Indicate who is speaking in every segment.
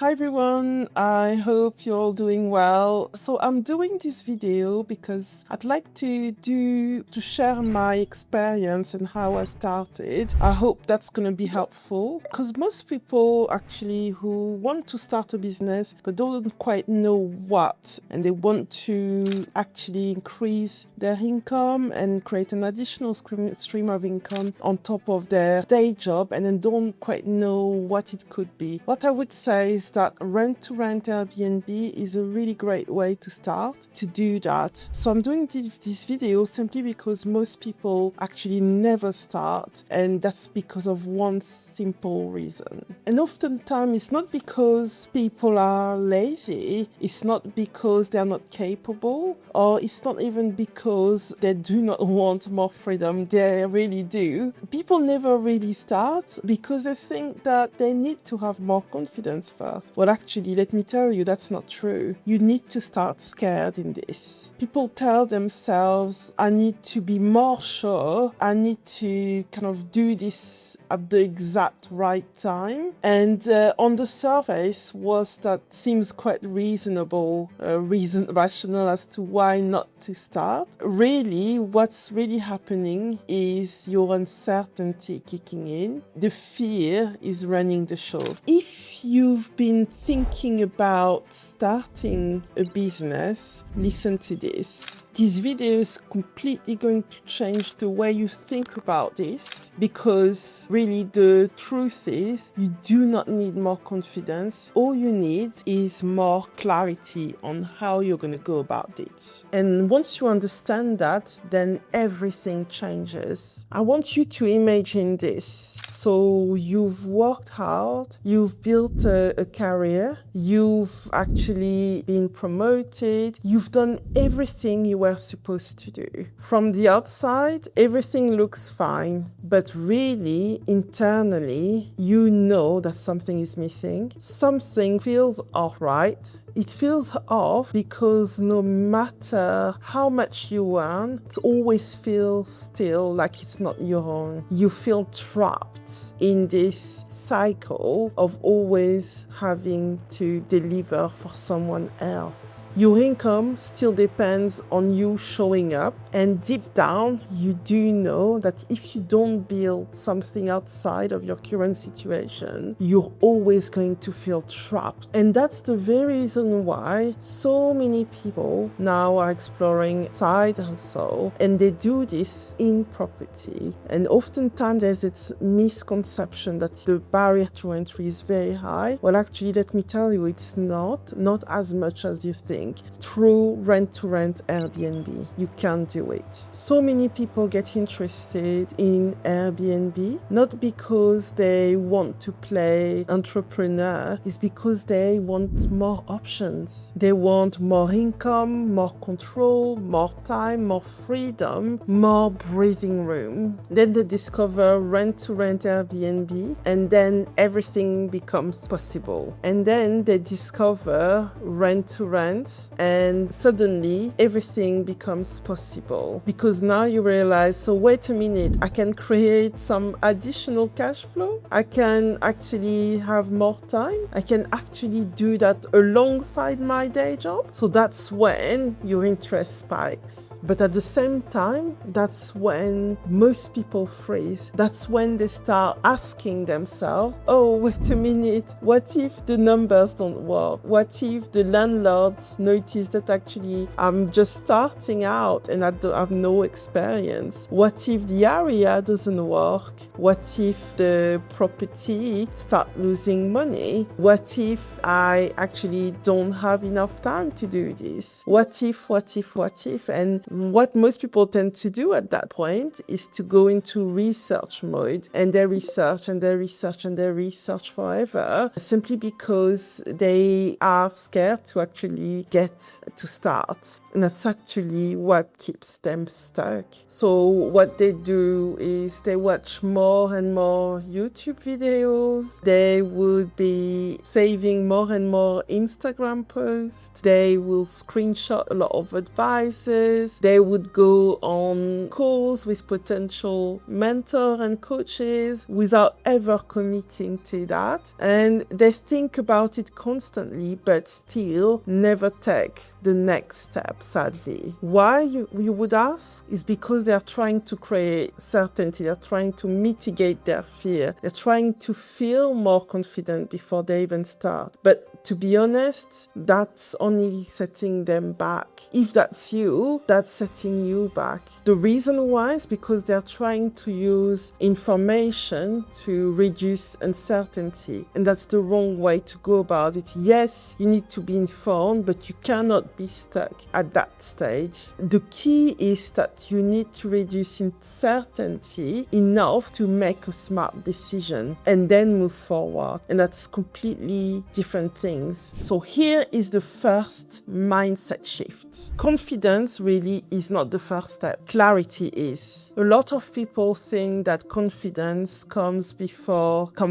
Speaker 1: Hi everyone, I hope you're all doing well. So I'm doing this video because I'd like to share my experience and how I started. I hope that's going to be helpful because most people actually who want to start a business but don't quite know what, and they want to actually increase their income and create an additional stream of income on top of their day job, and then don't quite know what it could be. What I would say is that rent-to-rent Airbnb is a really great way to start to do that. So I'm doing this video simply because most people actually never start, and that's because of one simple reason. And oftentimes it's not because people are lazy, it's not because they're not capable, or it's not even because they do not want more freedom. They really do. People never really start because they think that they need to have more confidence first. Well, actually, let me tell you, that's not true. You need to start scared in this. People tell themselves, I need to be more sure, I need to kind of do this at the exact right time. And on the surface, that seems quite reasonable, rational as to why not to start. Really, what's really happening is your uncertainty kicking in. The fear is running the show. If you've been thinking about starting a business, listen to this. This video is completely going to change the way you think about this, because really the truth is you do not need more confidence. All you need is more clarity on how you're going to go about it. And once you understand that, then everything changes. I want you to imagine this. So you've worked hard, you've built a career, you've actually been promoted, you've done everything you were supposed to do. From the outside, everything looks fine, but really, internally, you know that something is missing. Something feels off, right? It feels off because no matter how much you earn, it always feels still like it's not your own. You feel trapped in this cycle of always having to deliver for someone else. Your income still depends on you showing up, and deep down, you do know that if you don't build something outside of your current situation, you're always going to feel trapped. And that's the very reason why so many people now are exploring side hustle, and they do this in property. And oftentimes there's this misconception that the barrier to entry is very high. Well, actually, let me tell you, it's not as much as you think. Through rent-to-rent Airbnb, you can do it. So many people get interested in Airbnb, not because they want to play entrepreneur, it's because they want more options. They want more income, more control, more time, more freedom, more breathing room. Then they discover rent-to-rent Airbnb, and then everything becomes possible. And then they discover rent-to-rent, and suddenly everything becomes possible. Because now you realize, so wait a minute, I can create some additional cash flow. I can actually have more time. I can actually do that alongside my day job. So that's when your interest spikes. But at the same time, that's when most people freeze. That's when they start asking themselves, oh, wait a minute, what if the numbers don't work? What if the landlords notice that actually I'm just starting out and I have no experience? What if the area doesn't work? What if the property start losing money? What if I actually don't have enough time to do this? What if? And what most people tend to do at that point is to go into research mode, and they research forever, simply because they are scared to actually get to start. And that's actually what keeps them stuck. So what they do is they watch more and more YouTube videos. They would be saving more and more Instagram posts. They will screenshot a lot of advices. They would go on calls with potential mentor and coaches without ever committing to that. And they think about it constantly, but still never take the next step, sadly. Why, you would ask, is because they are trying to create certainty. They're trying to mitigate their fear. They're trying to feel more confident before they even start. But to be honest, that's only setting them back. If that's you, that's setting you back. The reason why is because they're trying to use information to reduce uncertainty. And that's the wrong way to go about it. Yes, you need to be informed, but you cannot be stuck at that stage. The key is that you need to reduce uncertainty enough to make a smart decision and then move forward. And that's completely different things. So here is the first mindset shift. Confidence really is not the first step. Clarity is. A lot of people think that confidence comes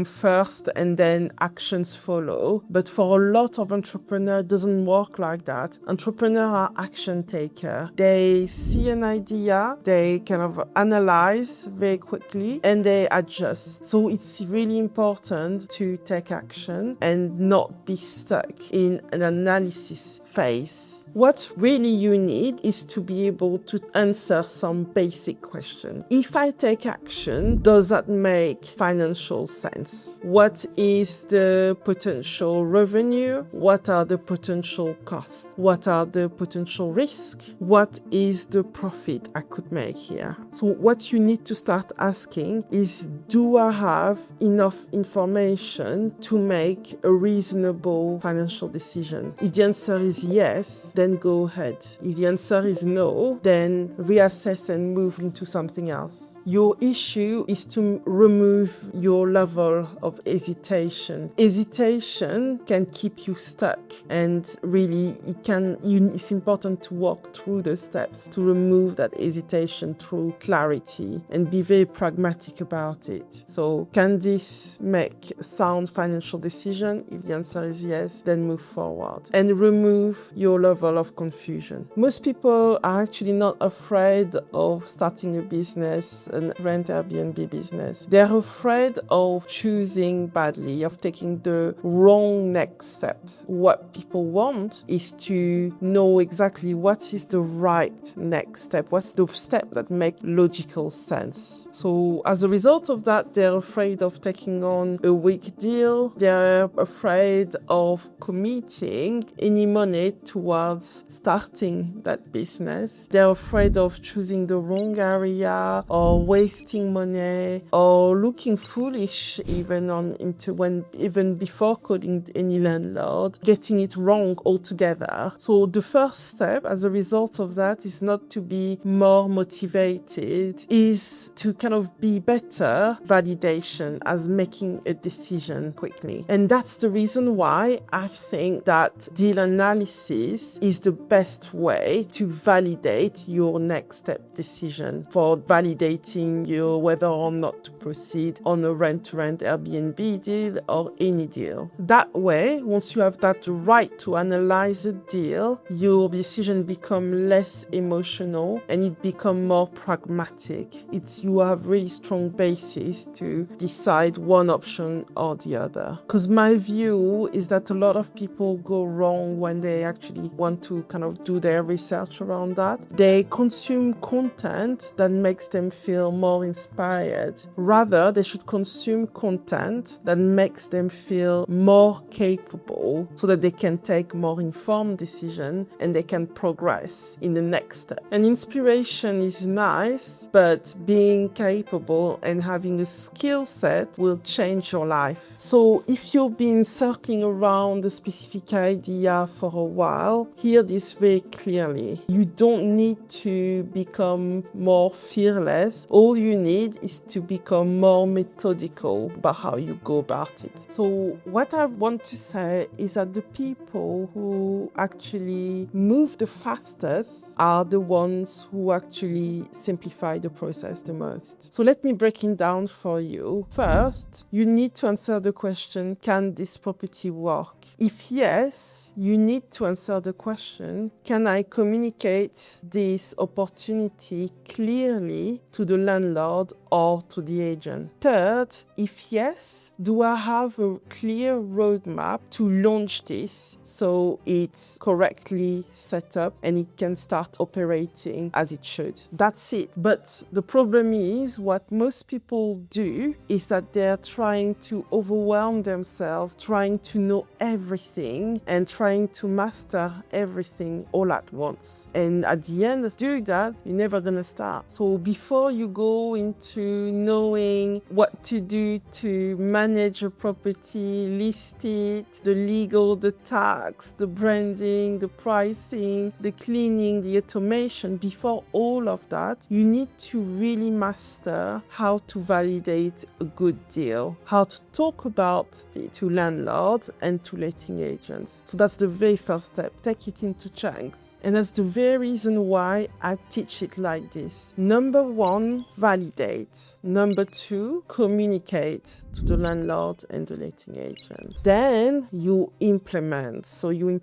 Speaker 1: first and then actions follow. But for a lot of entrepreneurs, it doesn't work like that. Entrepreneurs are action takers. They see an idea, they kind of analyze very quickly, and they adjust. So it's really important to take action and not be stuck in an analysis phase. What really you need is to be able to answer some basic questions. If I take action, does that make financial sense? What is the potential revenue? What are the potential costs? What are the potential risks? What is the profit I could make here? So what you need to start asking is, do I have enough information to make a reasonable financial decision? If the answer is yes, then go ahead. If the answer is no, then reassess and move into something else. Your issue is to remove your level of hesitation. Hesitation can keep you stuck, and really it's important to walk through the steps to remove that hesitation through clarity and be very pragmatic about it. So can this make a sound financial decision? If the answer is yes, then move forward and remove your level of confusion. Most people are actually not afraid of starting a business, a rent Airbnb business. They're afraid of choosing badly, of taking the wrong next steps. What people want is to know exactly what is the right next step, what's the step that makes logical sense. So as a result of that, they're afraid of taking on a weak deal. They're afraid of committing any money towards starting that business. They're afraid of choosing the wrong area or wasting money or looking foolish even before calling any landlord, getting it wrong altogether. So the first step as a result of that is not to be more motivated, is to kind of be better validation as making a decision quickly. And that's the reason why I think that deal analysis is the best way to validate your next step decision for validating whether or not to proceed on a rent-to-rent Airbnb deal or any deal. That way, once you have that right to analyze a deal, your decision becomes less emotional and it becomes more pragmatic. You have really strong basis to decide one option or the other. Because my view is that a lot of people go wrong when they actually want to kind of do their research around that. They consume content that makes them feel more inspired. Rather, they should consume content that makes them feel more capable so that they can take more informed decisions and they can progress in the next step. And inspiration is nice, but being capable and having a skill set will change your life. So if you've been circling around a specific idea for a while, hear this very clearly. You don't need to become more fearless. All you need is to become more methodical about how you go about it. So what I want to say is that the people who actually move the fastest masters are the ones who actually simplify the process the most. So let me break it down for you. First, you need to answer the question, can this property work? If yes, you need to answer the question, can I communicate this opportunity clearly to the landlord or to the agent? Third, if yes, do I have a clear roadmap to launch this so it's correctly set up and it can start operating as it should? That's it. But the problem is what most people do is that they're trying to overwhelm themselves, trying to know everything and trying to master everything all at once. And at the end of doing that, you're never gonna start. So before you go into knowing what to do to manage a property, list it, the legal, the tax, the branding, the pricing, the cleaning, the automation, before all of that, you need to really master how to validate a good deal, how to talk about it to landlords and to letting agents. So that's the very first step. Take it into chunks. And that's the very reason why I teach it like this. Number one, validate. Number two, communicate to the landlord and the letting agent. Then you implement. So you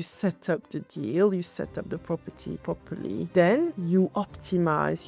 Speaker 1: set up the deal, you set up the property properly. Then you optimize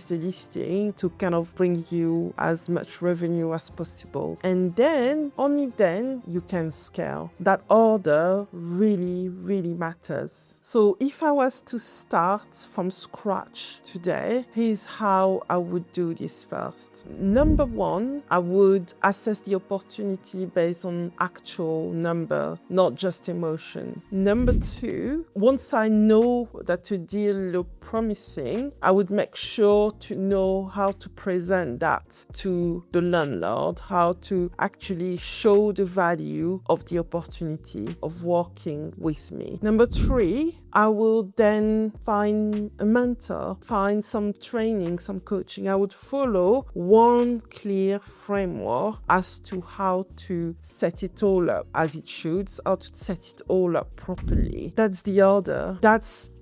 Speaker 1: the listing to kind of bring you as much revenue as possible. And then, only then, you can scale. That order really, really matters. So if I was to start from scratch today, here's how I would do this first. Number one, I would assess the opportunity based on actual number, not just emotion. Number two, once I know that a deal looks promising, I would make sure to know how to present that to the landlord, how to actually show the value of the opportunity of working with me. Number three, I will then find a mentor, find some training, some coaching. I would follow one clear framework as to how to set it all up as it should, how to set it all up properly. That's the order.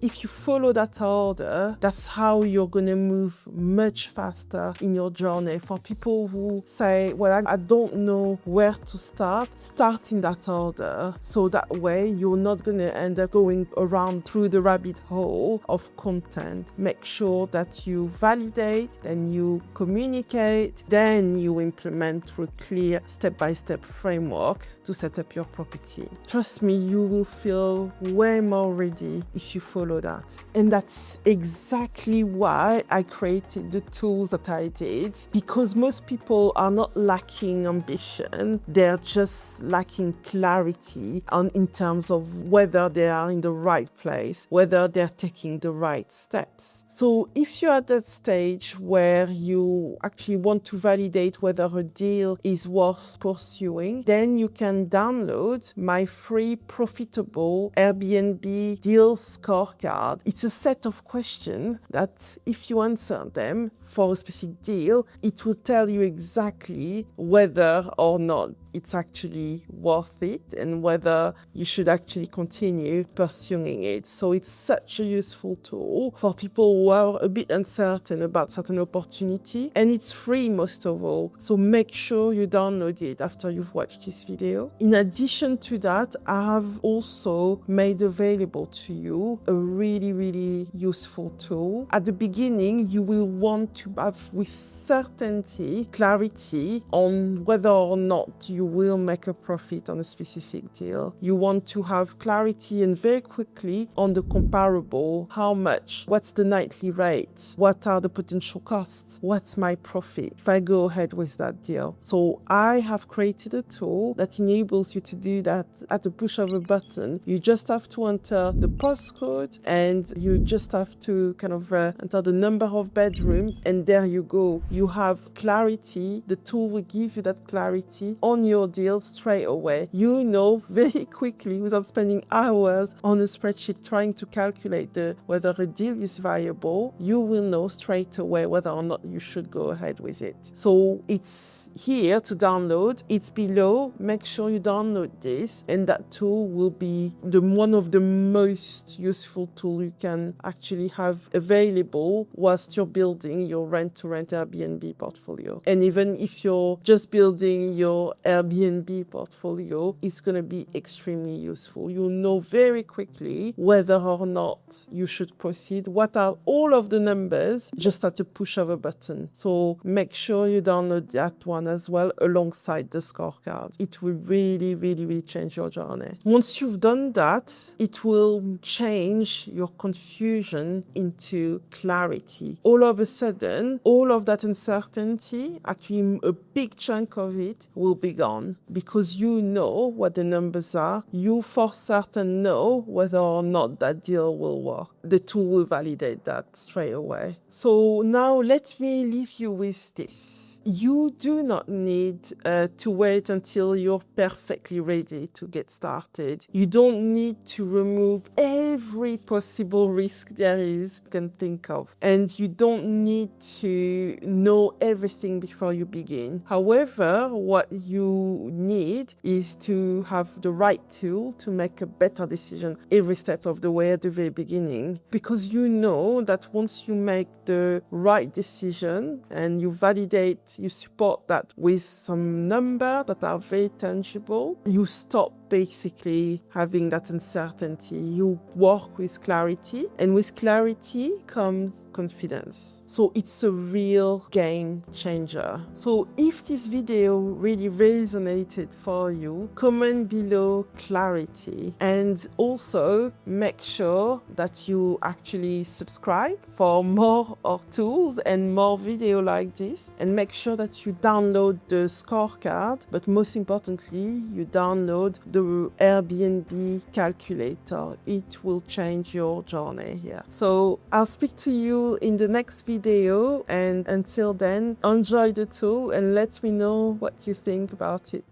Speaker 1: If you follow that order, that's how you're going to move much faster in your journey. For people who say, well, I don't know where to start in that order. So that way you're not going to end up going around through the rabbit hole of content. Make sure that you validate, then you communicate, then you implement through a clear step-by-step framework to set up your property. Trust me, you will feel way more ready if you follow that. And that's exactly why I created the tools that I did, because most people are not lacking ambition, they're just lacking clarity in terms of whether they are in the right place, whether they're taking the right steps. So if you're at that stage where you actually want to validate whether a deal is worth pursuing, then you can download my free profitable Airbnb deal scorecard. It's a set of questions that if you answer them for a specific deal, it will tell you exactly whether or not it's actually worth it and whether you should actually continue pursuing it. So it's such a useful tool for people who are a bit uncertain about certain opportunity, and it's free most of all. So make sure you download it after you've watched this video. In addition to that, I have also made available to you a really, really useful tool. At the beginning, you will want to have with certainty, clarity on whether or not you will make a profit on a specific deal. You want to have clarity and very quickly on the comparable, how much, what's the nightly rate, what are the potential costs, what's my profit if I go ahead with that deal. So I have created a tool that enables you to do that at the push of a button. You just have to enter the postcode and you just have to kind of enter the number of bedrooms, and there you go. You have clarity. The tool will give you that clarity on your deal straight away. You know very quickly, without spending hours on a spreadsheet trying to calculate whether a deal is viable, you will know straight away whether or not you should go ahead with it. So it's here to download. It's below. Make sure you download this, and that tool will be one of the most useful tools you can actually have available whilst you're building your rent-to-rent Airbnb portfolio. And even if you're just building your Airbnb portfolio, it's going to be extremely useful. You'll know very quickly whether or not you should proceed, what are all of the numbers, just at a push of a button. So make sure you download that one as well alongside the scorecard. It will really, really, really change your journey. Once you've done that, it will change your confusion into clarity. All of a sudden, all of that uncertainty, actually a big chunk of it, will be gone because you know what the numbers are. You for certain know whether or not that deal will work. The tool will validate that straight away. So now let me leave you with this. You do not need to wait until you're perfectly ready to get started. You don't need to remove every possible risk there is you can think of. And you don't need to know everything before you begin. However, what you need is to have the right tool to make a better decision every step of the way at the very beginning. Because you know that once you make the right decision and you validate, you support that with some number that are very tangible, you stop basically having that uncertainty. You work with clarity, and with clarity comes confidence. So it's a real game changer. So if this video really resonated for you, comment below clarity, and also make sure that you actually subscribe for more of tools and more video like this, and make sure that you download the scorecard, but most importantly, you download the Airbnb calculator. It will change your journey here. So I'll speak to you in the next video, and until then, enjoy the tool and let me know what you think about it.